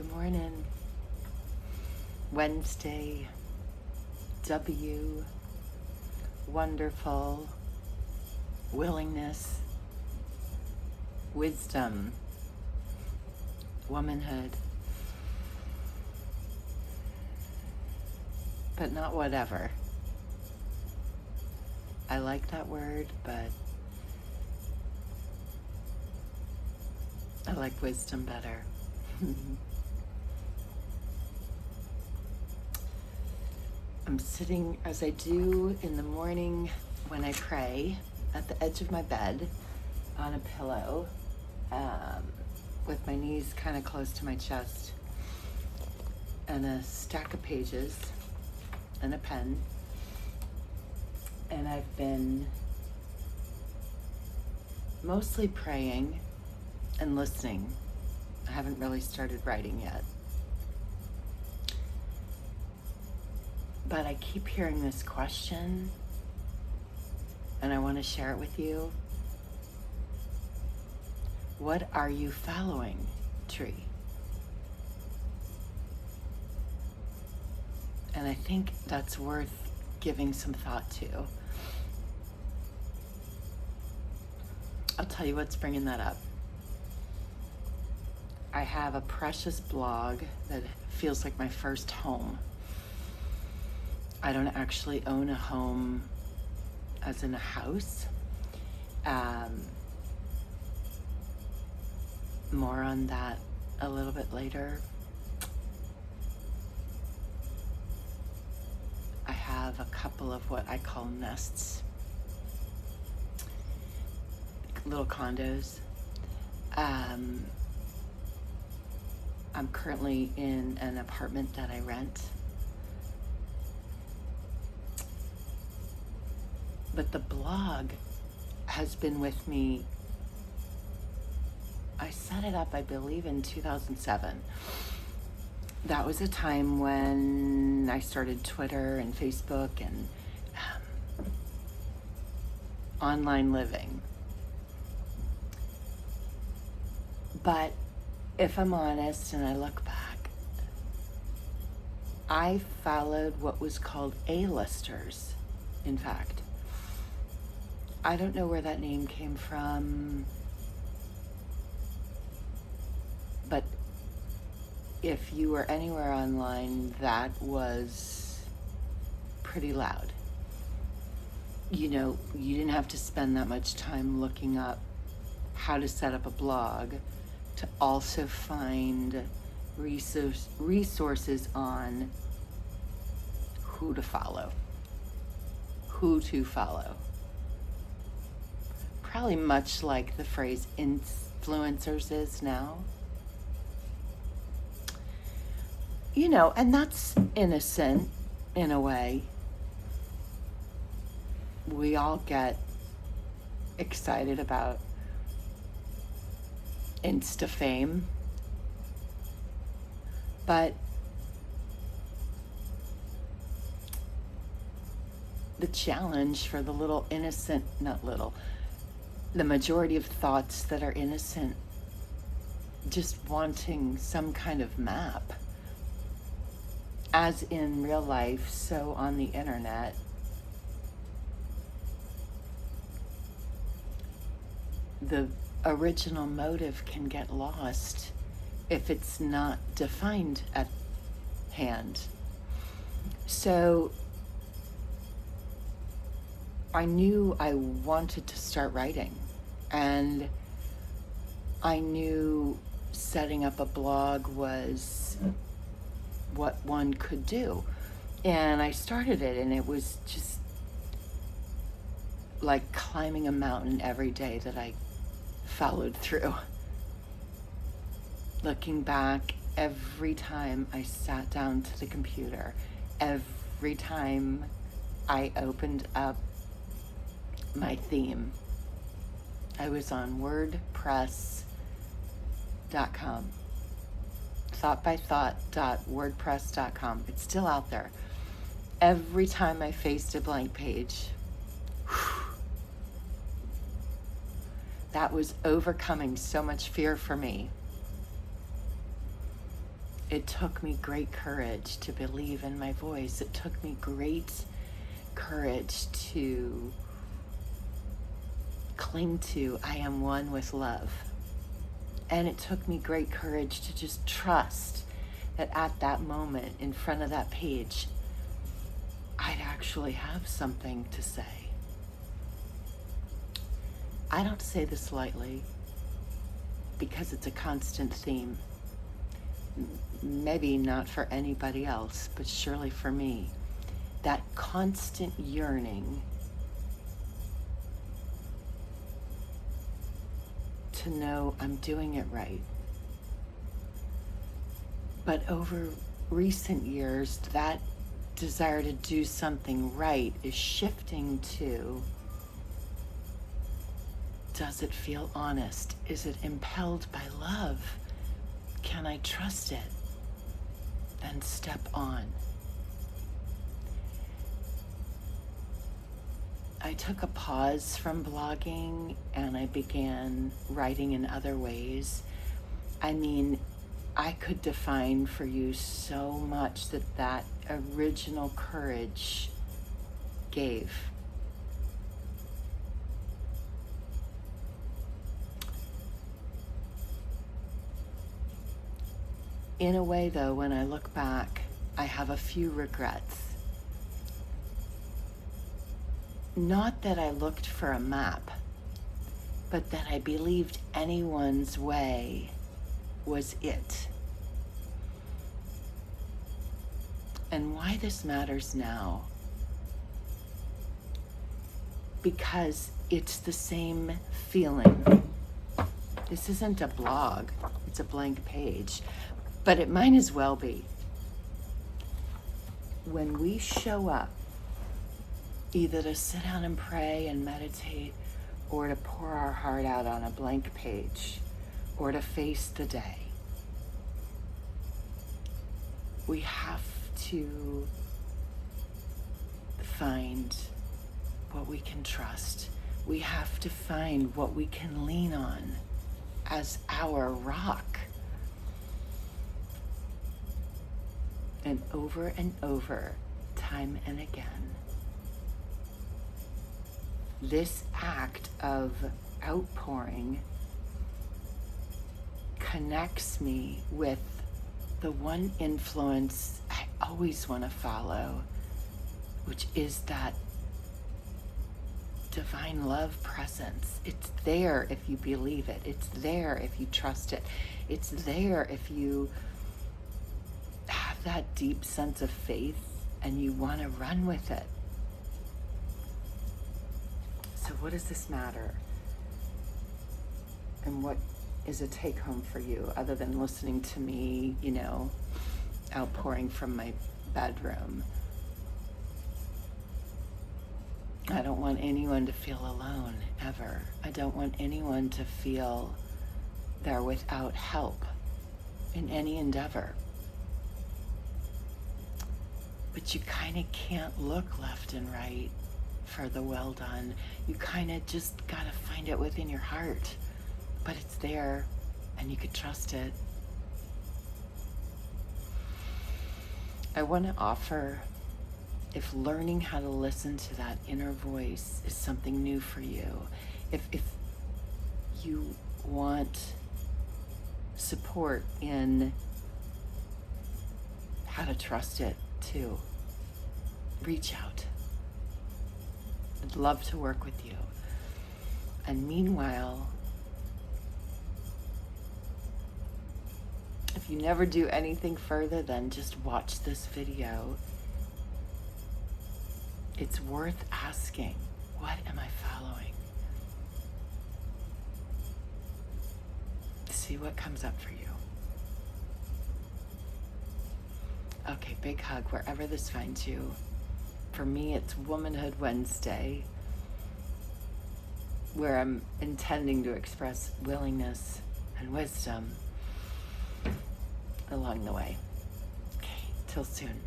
Good morning. Wednesday. W. Wonderful. Willingness. Wisdom. Womanhood. But not whatever. I like that word, but I like wisdom better. I'm sitting, as I do in the morning when I pray, at the edge of my bed on a pillow with my knees kind of close to my chest and a stack of pages and a pen. And I've been mostly praying and listening. I haven't really started writing yet. But I keep hearing this question, and I want to share it with you. What are you following, tree? And I think that's worth giving some thought to. I'll tell you what's bringing that up. I have a precious blog that feels like my first home. I don't actually own a home as in a house. More on that a little bit later. I have a couple of what I call nests, little condos. I'm currently in an apartment that I rent. But the blog has been with me. I set it up, I believe, in 2007. That was a time when I started Twitter and Facebook and online living. But if I'm honest and I look back, I followed what was called A-listers, in fact. I don't know where that name came from, but if you were anywhere online, that was pretty loud. You know, you didn't have to spend that much time looking up how to set up a blog to also find resources on who to follow. Probably much like the phrase influencers is now. You know, and that's innocent in a way. We all get excited about Insta fame. But the challenge for the little innocent, the majority of thoughts that are innocent, just wanting some kind of map, as in real life, so on the internet. The original motive can get lost if it's not defined at hand. So I knew I wanted to start writing, and I knew setting up a blog was what one could do. And I started it, and it was just like climbing a mountain every day that I followed through. Looking back, every time I sat down to the computer, every time I opened up my theme, I was on WordPress.com. thoughtbythought.wordpress.com. It's still out there. Every time I faced a blank page, that was overcoming so much fear for me. It took me great courage to believe in my voice. It took me great courage to cling to I am one with love. And it took me great courage to just trust that at that moment in front of that page, I'd actually have something to say. I don't say this lightly because it's a constant theme. Maybe not for anybody else, but surely for me. That constant yearning to know I'm doing it right. But over recent years, that desire to do something right is shifting to, does it feel honest? Is it impelled by love? Can I trust it? Then step on. I took a pause from blogging and I began writing in other ways. I mean, I could define for you so much that original courage gave. In a way, though, when I look back, I have a few regrets. Not that I looked for a map, but that I believed anyone's way was it. And why this matters now? Because it's the same feeling. This isn't a blog, it's a blank page, but it might as well be. When we show up, either to sit down and pray and meditate, or to pour our heart out on a blank page, or to face the day, we have to find what we can trust. We have to find what we can lean on as our rock. And over, time and again, this act of outpouring connects me with the one influence I always want to follow, which is that divine love presence. It's there if you believe it. It's there if you trust it. It's there if you have that deep sense of faith and you want to run with it. So what does this matter? And what is a take home for you other than listening to me, outpouring from my bedroom? I don't want anyone to feel alone, ever. I don't want anyone to feel they're without help in any endeavor. But you kind of can't look left and right for the well done. You kind of just got to find it within your heart. But it's there, and you could trust it. I want to offer, if learning how to listen to that inner voice is something new for you, if you want support in how to trust it too, reach out. I'd love to work with you. And meanwhile, if you never do anything further than just watch this video, it's worth asking, what am I following? See what comes up for you. Okay, big hug wherever this finds you. For me, it's Womanhood Wednesday, where I'm intending to express willingness and wisdom along the way. Okay, till soon.